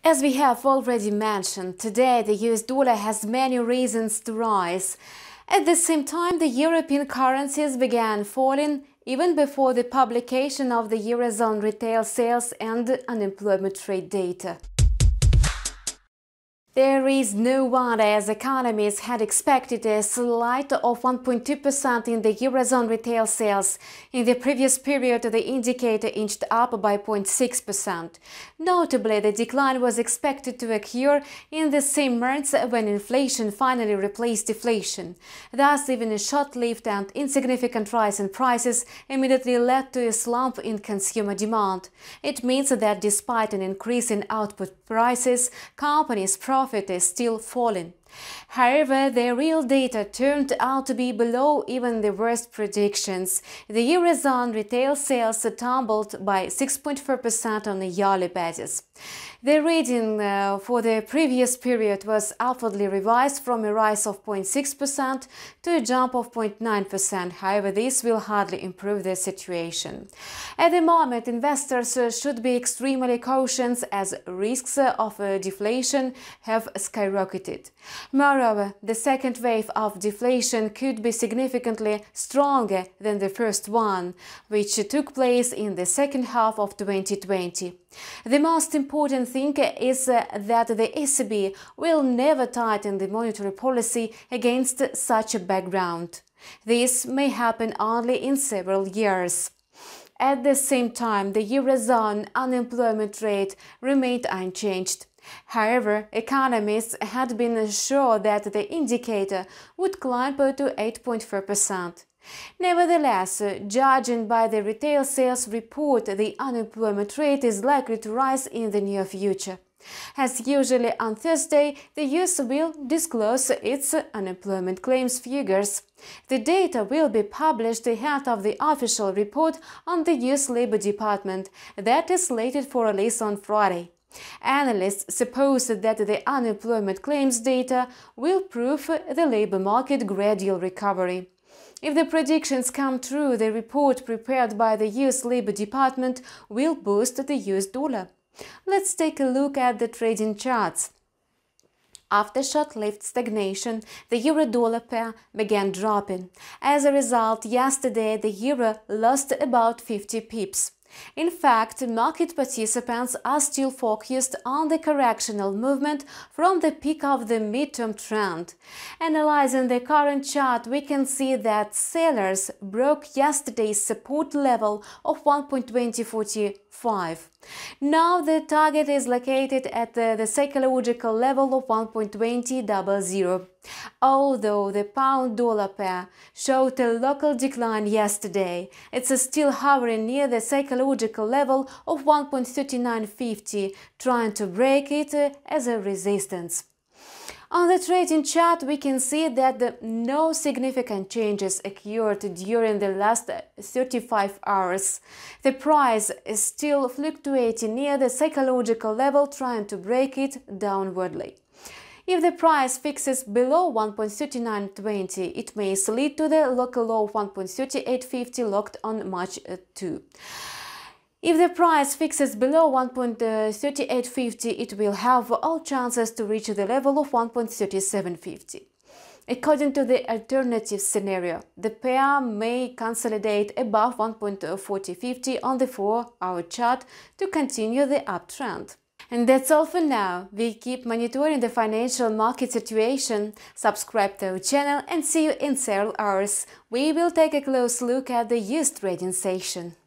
As we have already mentioned, today the US dollar has many reasons to rise. At the same time, the European currencies began falling even before the publication of the Eurozone retail sales and unemployment rate data. There is no wonder, as economists had expected a slide of 1.2% in the Eurozone retail sales. In the previous period, the indicator inched up by 0.6%. Notably, the decline was expected to occur in the same months when inflation finally replaced deflation. Thus, even a short-lived and insignificant rise in prices immediately led to a slump in consumer demand. It means that despite an increase in output prices, companies' profit is still falling. However, the real data turned out to be below even the worst predictions. The Eurozone retail sales tumbled by 6.4% on a yearly basis. The reading for the previous period was upwardly revised from a rise of 0.6% to a jump of 0.9%. However, this will hardly improve the situation. At the moment, investors should be extremely cautious as risks of deflation have skyrocketed. Moreover, the second wave of deflation could be significantly stronger than the first one, which took place in the second half of 2020. The most important thing is that the ECB will never tighten the monetary policy against such a background. This may happen only in several years. At the same time, the Eurozone unemployment rate remained unchanged. However, economists had been sure that the indicator would climb to 8.4%. Nevertheless, judging by the retail sales report, the unemployment rate is likely to rise in the near future. As usually on Thursday, the US will disclose its unemployment claims figures. The data will be published ahead of the official report on the US Labor Department that is slated for release on Friday. Analysts suppose that the unemployment claims data will prove the labor market gradual recovery. If the predictions come true, the report prepared by the US Labor Department will boost the US dollar. Let's take a look at the trading charts. After short-lived stagnation, the euro-dollar pair began dropping. As a result, yesterday the euro lost about 50 pips. In fact, market participants are still focused on the correctional movement from the peak of the midterm trend. Analyzing the current chart, we can see that sellers broke yesterday's support level of 1.2045. Now the target is located at the psychological level of 1.2000. Although the pound-dollar pair showed a local decline yesterday, it's still hovering near the psychological level of 1.3950, trying to break it as a resistance. On the trading chart, we can see that no significant changes occurred during the last 35 hours. The price is still fluctuating near the psychological level, trying to break it downwardly. If the price fixes below 1.3920, it may lead to the local low of 1.3850 locked on March 2. If the price fixes below 1.3850, it will have all chances to reach the level of 1.3750. According to the alternative scenario, the pair may consolidate above 1.4050 on the 4-hour chart to continue the uptrend. And that's all for now. We keep monitoring the financial market situation. Subscribe to our channel and see you in several hours. We will take a close look at the US trading session.